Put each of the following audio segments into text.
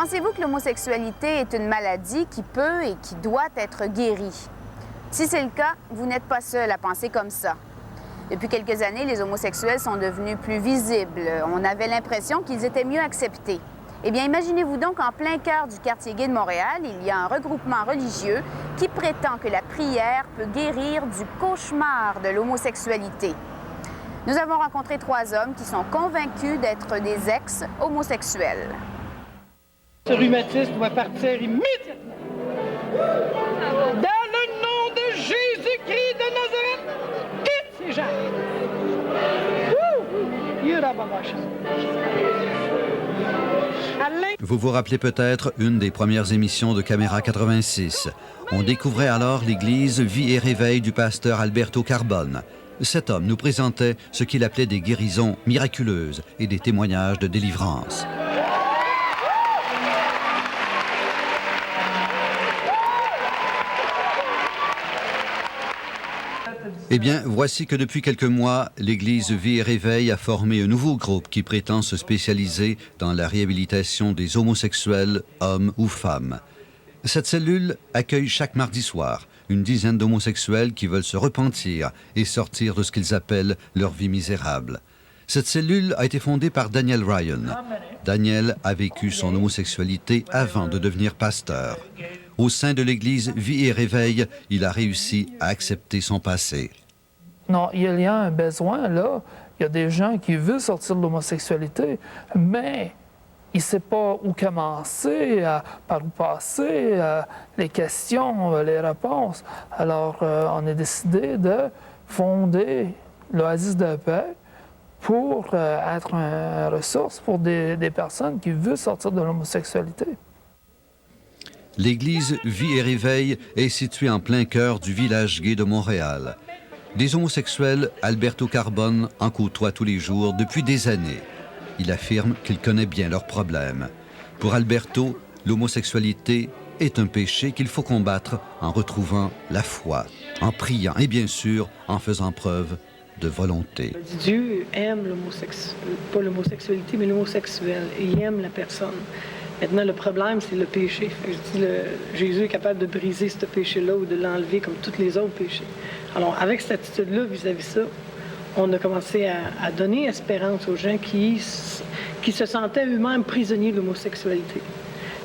Pensez-vous que l'homosexualité est une maladie qui peut et qui doit être guérie? Si c'est le cas, vous n'êtes pas seul à penser comme ça. Depuis quelques années, les homosexuels sont devenus plus visibles. On avait l'impression qu'ils étaient mieux acceptés. Eh bien, imaginez-vous donc en plein cœur du quartier gay de Montréal, il y a un regroupement religieux qui prétend que la prière peut guérir du cauchemar de l'homosexualité. Nous avons rencontré 3 hommes qui sont convaincus d'être des ex-homosexuels. Ce rhumatisme doit partir immédiatement. Dans le nom de Jésus-Christ de Nazareth, quitte ces gens. Vous vous rappelez peut-être une des premières émissions de Caméra 86. On découvrait alors l'église Vie et Réveil du pasteur Alberto Carbone. Cet homme nous présentait ce qu'il appelait des guérisons miraculeuses et des témoignages de délivrance. Eh bien, voici que depuis quelques mois, l'Église Vie et Réveil a formé un nouveau groupe qui prétend se spécialiser dans la réhabilitation des homosexuels, hommes ou femmes. Cette cellule accueille chaque mardi soir une dizaine d'homosexuels qui veulent se repentir et sortir de ce qu'ils appellent leur vie misérable. Cette cellule a été fondée par Daniel Ryan. Daniel a vécu son homosexualité avant de devenir pasteur. Au sein de l'Église Vie et Réveil, il a réussi à accepter son passé. Non, il y a un besoin, là. Il y a des gens qui veulent sortir de l'homosexualité, mais ils ne savent pas où commencer, par où passer, les questions, les réponses. Alors, on a décidé de fonder l'Oasis de paix pour être une ressource pour des personnes qui veulent sortir de l'homosexualité. L'Église Vie et Réveil est située en plein cœur du village gay de Montréal. Des homosexuels, Alberto Carbone en côtoie tous les jours depuis des années. Il affirme qu'il connaît bien leurs problèmes. Pour Alberto, l'homosexualité est un péché qu'il faut combattre en retrouvant la foi, en priant et bien sûr en faisant preuve de volonté. Dieu aime pas l'homosexualité, mais l'homosexuel, et il aime la personne. Maintenant, le problème, c'est le péché. Je dis, Jésus est capable de briser ce péché-là ou de l'enlever comme tous les autres péchés. Alors, avec cette attitude-là vis-à-vis ça, on a commencé à donner espérance aux gens qui se sentaient eux-mêmes prisonniers de l'homosexualité.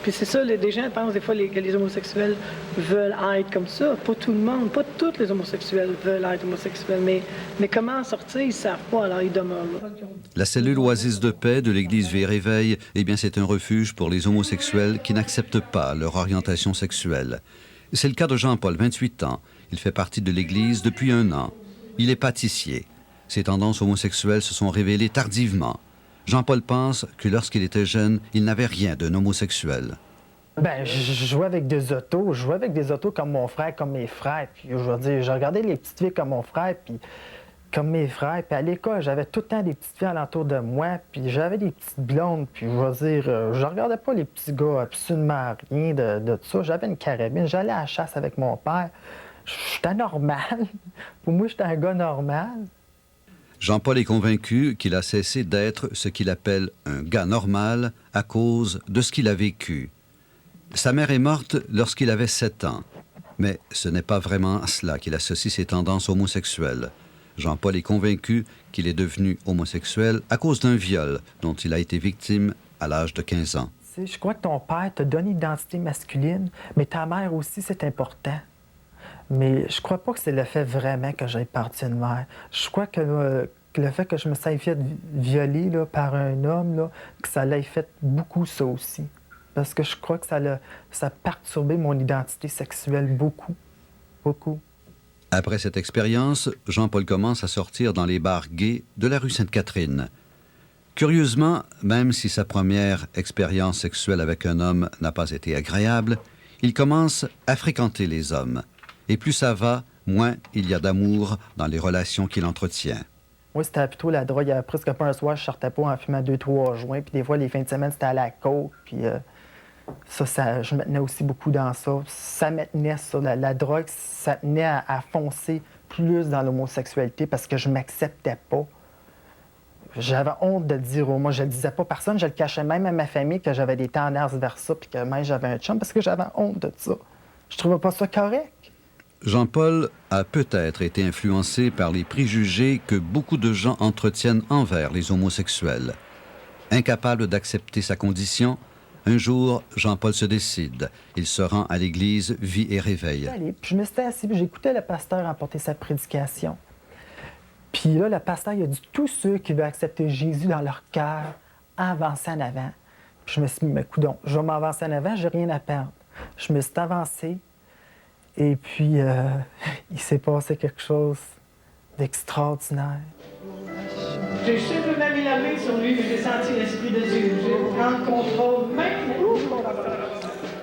Puis c'est ça, des gens pensent des fois que les homosexuels veulent être comme ça. Pas tout le monde, pas tous les homosexuels veulent être homosexuels, mais comment en sortir, ils ne savent pas, alors ils demeurent là. La cellule Oasis de paix de l'Église Vie et Réveil, eh bien, c'est un refuge pour les homosexuels qui n'acceptent pas leur orientation sexuelle. C'est le cas de Jean-Paul, 28 ans. Il fait partie de l'Église depuis 1 an. Il est pâtissier. Ses tendances homosexuelles se sont révélées tardivement. Jean-Paul pense que lorsqu'il était jeune, il n'avait rien d'un homosexuel. Ben, je jouais avec des autos. Je jouais avec des autos comme mon frère, comme mes frères. Puis, je veux dire, je regardais les petites filles comme mon frère, puis comme mes frères. Puis à l'école, j'avais tout le temps des petites filles alentour de moi. Puis j'avais des petites blondes. Puis je veux dire, je regardais pas les petits gars, absolument rien de ça. J'avais une carabine. J'allais à la chasse avec mon père. J'étais normal. Pour moi, j'étais un gars normal. Jean-Paul est convaincu qu'il a cessé d'être ce qu'il appelle un gars normal à cause de ce qu'il a vécu. Sa mère est morte lorsqu'il avait 7 ans. Mais ce n'est pas vraiment à cela qu'il associe ses tendances homosexuelles. Jean-Paul est convaincu qu'il est devenu homosexuel à cause d'un viol dont il a été victime à l'âge de 15 ans. Je crois que ton père t'a donné une identité masculine, mais ta mère aussi, c'est important. Mais je crois pas que c'est le fait vraiment que j'ai parti une mère. Je crois que le fait que je me sois fait violer là, par un homme, là, que ça l'a fait beaucoup ça aussi. Parce que je crois que ça a perturbé mon identité sexuelle beaucoup. Beaucoup. Après cette expérience, Jean-Paul commence à sortir dans les bars gays de la rue Sainte-Catherine. Curieusement, même si sa première expérience sexuelle avec un homme n'a pas été agréable, il commence à fréquenter les hommes. Et plus ça va, moins il y a d'amour dans les relations qu'il entretient. Moi, c'était plutôt la drogue. Il y avait presque pas un soir, je sortais pas en fumant 2-3 joints. Puis des fois, les fins de semaine, c'était à la côte. Puis je me tenais aussi beaucoup dans ça. Ça me tenait, ça. La drogue, ça tenait à foncer plus dans l'homosexualité parce que je m'acceptais pas. J'avais honte de le dire aux mots. Je le disais pas à personne. Je le cachais même à ma famille que j'avais des tendances vers ça puis que même j'avais un chum parce que j'avais honte de ça. Je trouvais pas ça correct. Jean-Paul a peut-être été influencé par les préjugés que beaucoup de gens entretiennent envers les homosexuels. Incapable d'accepter sa condition, un jour, Jean-Paul se décide. Il se rend à l'église Vie et Réveil. Je me suis assis, j'écoutais le pasteur emporter sa prédication. Puis là, le pasteur, il a dit tous ceux qui veulent accepter Jésus dans leur cœur, avancez en avant. Puis je me suis dit, mais coudonc, je vais m'avancer en avant, j'ai rien à perdre. Je me suis avancé. Et puis, il s'est passé quelque chose d'extraordinaire. J'ai simplement mis la main sur lui, mais j'ai senti l'Esprit de Dieu. Je prends le contrôle maintenant.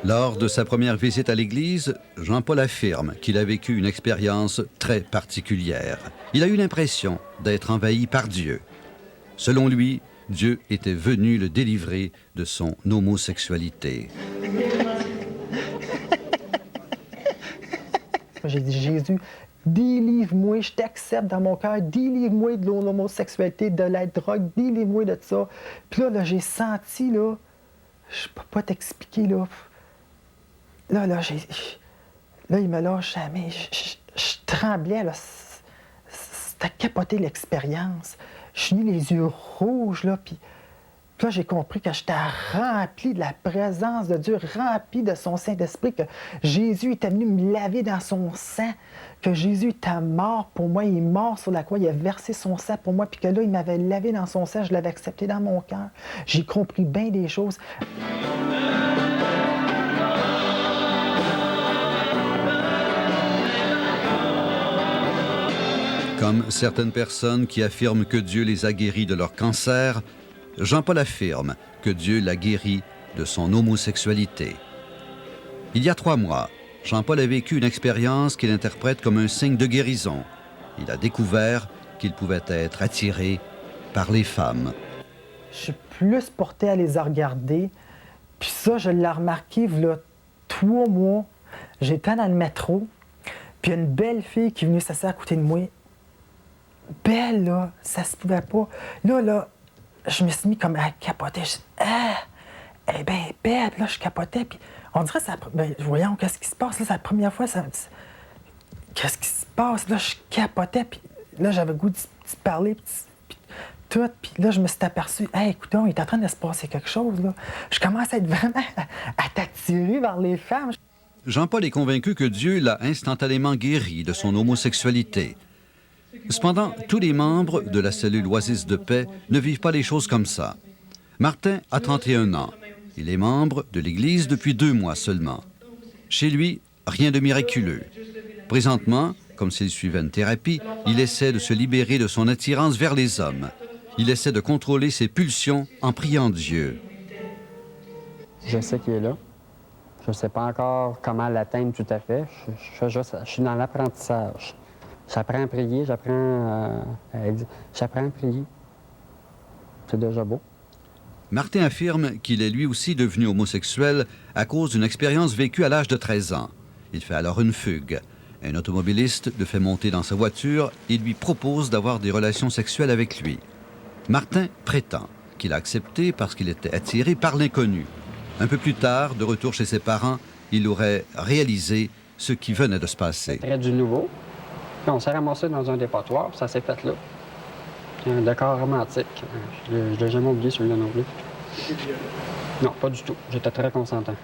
Lors de sa première visite à l'église, Jean-Paul affirme qu'il a vécu une expérience très particulière. Il a eu l'impression d'être envahi par Dieu. Selon lui, Dieu était venu le délivrer de son homosexualité. J'ai dit, Jésus, délivre-moi, je t'accepte dans mon cœur, délivre-moi de l'homosexualité, de la drogue, délivre-moi de ça. Puis là, j'ai senti, là, je peux pas t'expliquer, là. Là, il me lâche la main, je tremblais, là. C'était capoté l'expérience. Je suis mis les yeux rouges, là, puis là, j'ai compris que j'étais rempli de la présence de Dieu, rempli de son Saint-Esprit, que Jésus était venu me laver dans son sang, que Jésus était mort pour moi, il est mort sur la croix, il a versé son sang pour moi, puis que là, il m'avait lavé dans son sang, je l'avais accepté dans mon cœur. J'ai compris bien des choses. Comme certaines personnes qui affirment que Dieu les a guéris de leur cancer, Jean-Paul affirme que Dieu l'a guéri de son homosexualité. Il y a 3 mois, Jean-Paul a vécu une expérience qu'il interprète comme un signe de guérison. Il a découvert qu'il pouvait être attiré par les femmes. Je suis plus porté à les regarder. Puis ça, je l'ai remarqué, il y a 3 mois. J'étais dans le métro, puis une belle fille qui est venue s'asseoir à côté de moi. Belle, là, ça se pouvait pas. Là, je me suis mis comme à capoter. Je dis, elle est bien belle. Puis là, je capotais. Puis on dirait, voyons, qu'est-ce qui se passe? Là, c'est la première fois. Qu'est-ce qui se passe? Là, je capotais. Puis là, j'avais le goût de parler. Puis tout. Puis là, je me suis aperçu, écoute, il est en train de se passer quelque chose. Là. Je commence à être vraiment à t'attirer vers les femmes. Jean-Paul est convaincu que Dieu l'a instantanément guéri de son homosexualité. Cependant, tous les membres de la cellule Oasis de paix ne vivent pas les choses comme ça. Martin a 31 ans. Il est membre de l'Église depuis 2 mois seulement. Chez lui, rien de miraculeux. Présentement, comme s'il suivait une thérapie, il essaie de se libérer de son attirance vers les hommes. Il essaie de contrôler ses pulsions en priant Dieu. Je sais qu'il est là. Je ne sais pas encore comment l'atteindre tout à fait. Je suis dans l'apprentissage. J'apprends à prier, j'apprends à prier. C'est déjà beau. Martin affirme qu'il est lui aussi devenu homosexuel à cause d'une expérience vécue à l'âge de 13 ans. Il fait alors une fugue. Un automobiliste le fait monter dans sa voiture et lui propose d'avoir des relations sexuelles avec lui. Martin prétend qu'il a accepté parce qu'il était attiré par l'inconnu. Un peu plus tard, de retour chez ses parents, il aurait réalisé ce qui venait de se passer. Très du nouveau. Puis on s'est ramassé dans un dépotoir, puis ça s'est fait là. Un décor romantique. Je ne l'ai jamais oublié, celui-là non plus. Non, pas du tout. J'étais très consentant.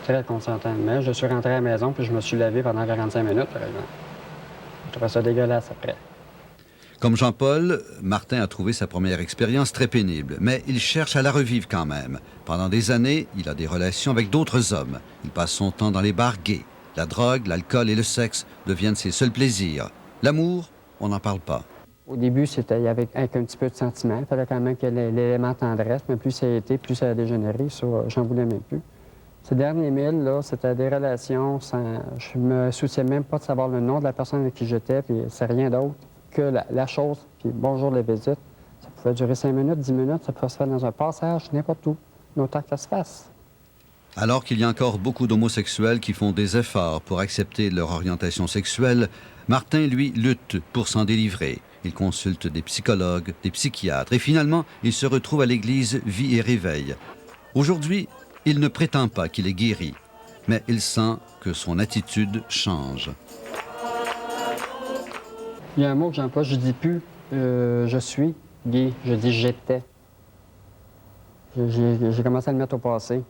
Très consentant. Mais je suis rentré à la maison, puis je me suis lavé pendant 45 minutes, par exemple. Je trouvais ça dégueulasse après. Comme Jean-Paul, Martin a trouvé sa première expérience très pénible, mais il cherche à la revivre quand même. Pendant des années, il a des relations avec d'autres hommes. Il passe son temps dans les bars gays. La drogue, l'alcool et le sexe deviennent ses seuls plaisirs. L'amour, on n'en parle pas. Au début, c'était avec un petit peu de sentiment. Il fallait quand même qu'il y ait l'élément tendresse, mais plus ça a été, plus ça a dégénéré. Ça, j'en voulais même plus. Ces derniers 1000, là, c'était des relations sans... Je me souciais même pas de savoir le nom de la personne avec qui j'étais, puis c'est rien d'autre que la chose, puis bonjour les visites. Ça pouvait durer 5 minutes, 10 minutes, ça pouvait se faire dans un passage, n'importe où, autant que ça se fasse. Alors qu'il y a encore beaucoup d'homosexuels qui font des efforts pour accepter leur orientation sexuelle, Martin, lui, lutte pour s'en délivrer. Il consulte des psychologues, des psychiatres et finalement, il se retrouve à l'église Vie et Réveil. Aujourd'hui, il ne prétend pas qu'il est guéri, mais il sent que son attitude change. Il y a un mot que j'emploie, je dis plus je suis gay, je dis j'étais. J'ai commencé à le mettre au passé.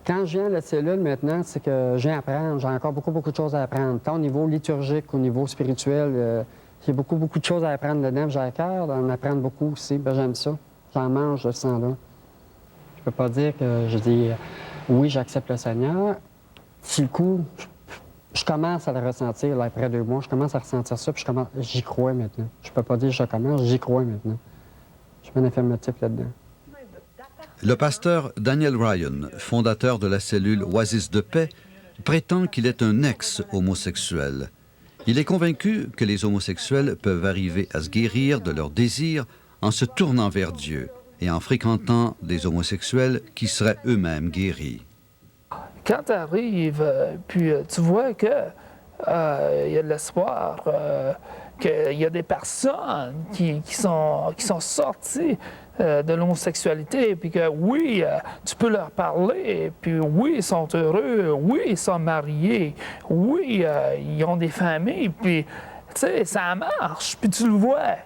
Quand je viens à la cellule maintenant, c'est que j'ai à apprendre, j'ai encore beaucoup de choses à apprendre, tant au niveau liturgique qu'au niveau spirituel. J'ai beaucoup de choses à apprendre dedans. J'ai à cœur d'en apprendre beaucoup aussi. Ben, j'aime ça. J'en mange de ce sang-là. Je peux pas dire que je dis oui, j'accepte le Seigneur. Si le coup, je commence à le ressentir là, après 2 mois, je commence à ressentir ça, puis j'y crois maintenant. Je peux pas dire je commence, j'y crois maintenant. Je suis un affirmatif là-dedans. Le pasteur Daniel Ryan, fondateur de la cellule Oasis de paix, prétend qu'il est un ex-homosexuel. Il est convaincu que les homosexuels peuvent arriver à se guérir de leurs désirs en se tournant vers Dieu et en fréquentant des homosexuels qui seraient eux-mêmes guéris. Quand tu arrives, puis tu vois que il y a de l'espoir, qu'il y a des personnes qui sont sorties de l'homosexualité, puis que oui, tu peux leur parler, puis oui, ils sont heureux, oui, ils sont mariés, oui, ils ont des familles, puis tu sais, ça marche, puis tu le vois.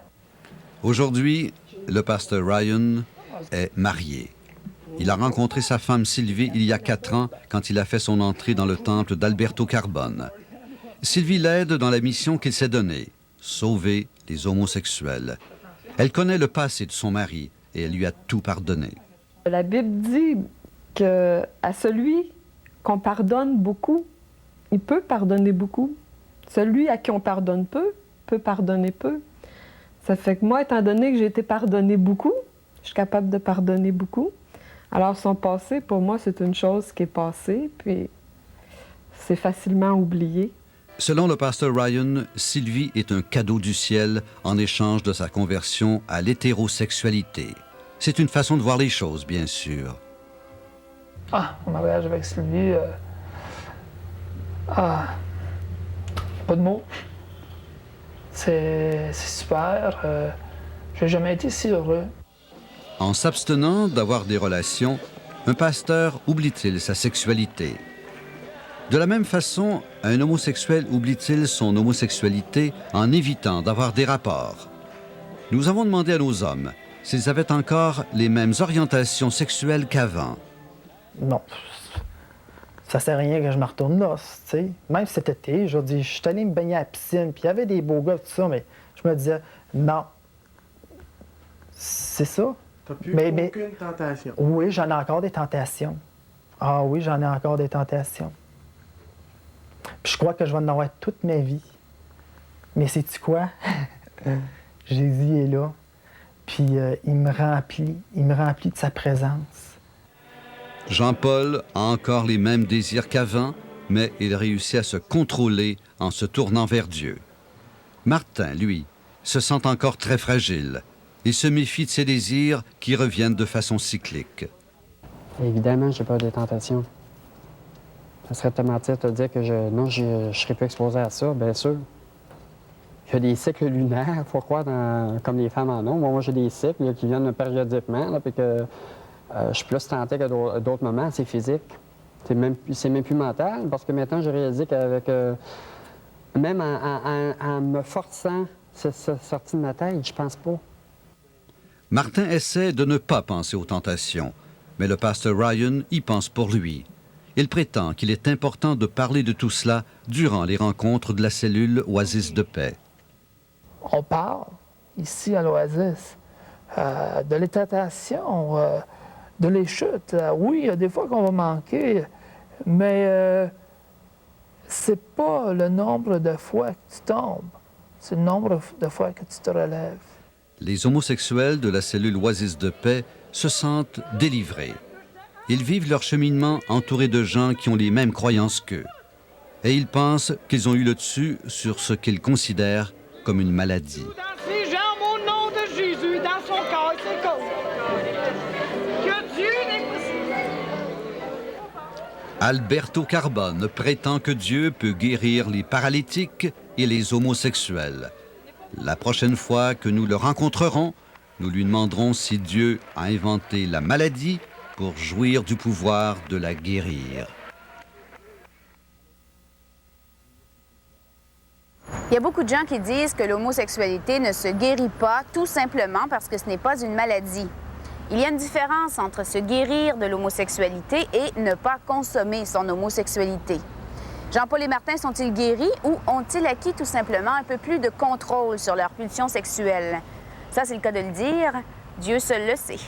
Aujourd'hui, le pasteur Ryan est marié. Il a rencontré sa femme Sylvie il y a 4 ans quand il a fait son entrée dans le temple d'Alberto Carbone. Sylvie l'aide dans la mission qu'il s'est donnée, sauver les homosexuels. Elle connaît le passé de son mari et elle lui a tout pardonné. La Bible dit qu'à celui qu'on pardonne beaucoup, il peut pardonner beaucoup. Celui à qui on pardonne peu, peut pardonner peu. Ça fait que moi, étant donné que j'ai été pardonné beaucoup, je suis capable de pardonner beaucoup. Alors son passé, pour moi, c'est une chose qui est passée, puis c'est facilement oublié. Selon le pasteur Ryan, Sylvie est un cadeau du ciel en échange de sa conversion à l'hétérosexualité. C'est une façon de voir les choses, bien sûr. Mon mariage avec Sylvie, pas de mots. C'est super. J'ai jamais été si heureux. En s'abstenant d'avoir des relations, un pasteur oublie-t-il sa sexualité? De la même façon, un homosexuel oublie-t-il son homosexualité en évitant d'avoir des rapports? Nous avons demandé à nos hommes s'ils avaient encore les mêmes orientations sexuelles qu'avant. Non, ça sert à rien que je me retourne là, tu sais. Même cet été, je suis allé me baigner à la piscine, puis il y avait des beaux gars, tout ça, mais je me disais, non, c'est ça. T'as plus aucune tentation? Oui, j'en ai encore des tentations. Ah oui, j'en ai encore des tentations. Puis je crois que je vais en avoir toute ma vie. Mais sais-tu quoi? Jésus est là, puis il me remplit de sa présence. Jean-Paul a encore les mêmes désirs qu'avant, mais il réussit à se contrôler en se tournant vers Dieu. Martin, lui, se sent encore très fragile. Il se méfie de ses désirs qui reviennent de façon cyclique. Évidemment, j'ai peur des tentations. Ça serait te mentir de te dire que je serais plus exposé à ça, bien sûr. Il y a des cycles lunaires, il faut croire, comme les femmes en ont. Moi, j'ai des cycles là, qui viennent périodiquement, là, puis que je suis plus tenté que d'autres moments, c'est physique. C'est même plus mental, parce que maintenant, j'ai réalisé qu'avec... même en me forçant, c'est sorti de ma tête, je pense pas. Martin essaie de ne pas penser aux tentations, mais le pasteur Ryan y pense pour lui. Il prétend qu'il est important de parler de tout cela durant les rencontres de la cellule Oasis de paix. On parle, ici à l'Oasis, de les tentations, de les chutes. Oui, il y a des fois qu'on va manquer, mais c'est pas le nombre de fois que tu tombes, c'est le nombre de fois que tu te relèves. Les homosexuels de la cellule Oasis de paix se sentent délivrés. Ils vivent leur cheminement entourés de gens qui ont les mêmes croyances qu'eux. Et ils pensent qu'ils ont eu le dessus sur ce qu'ils considèrent comme une maladie. Dans ses jambes, au nom de Jésus, dans son corps, c'est comme que Dieu n'est possible. Alberto Carbone prétend que Dieu peut guérir les paralytiques et les homosexuels. La prochaine fois que nous le rencontrerons, nous lui demanderons si Dieu a inventé la maladie pour jouir du pouvoir de la guérir. Il y a beaucoup de gens qui disent que l'homosexualité ne se guérit pas tout simplement parce que ce n'est pas une maladie. Il y a une différence entre se guérir de l'homosexualité et ne pas consommer son homosexualité. Jean-Paul et Martin sont-ils guéris ou ont-ils acquis tout simplement un peu plus de contrôle sur leur pulsion sexuelle? Ça, c'est le cas de le dire. Dieu seul le sait.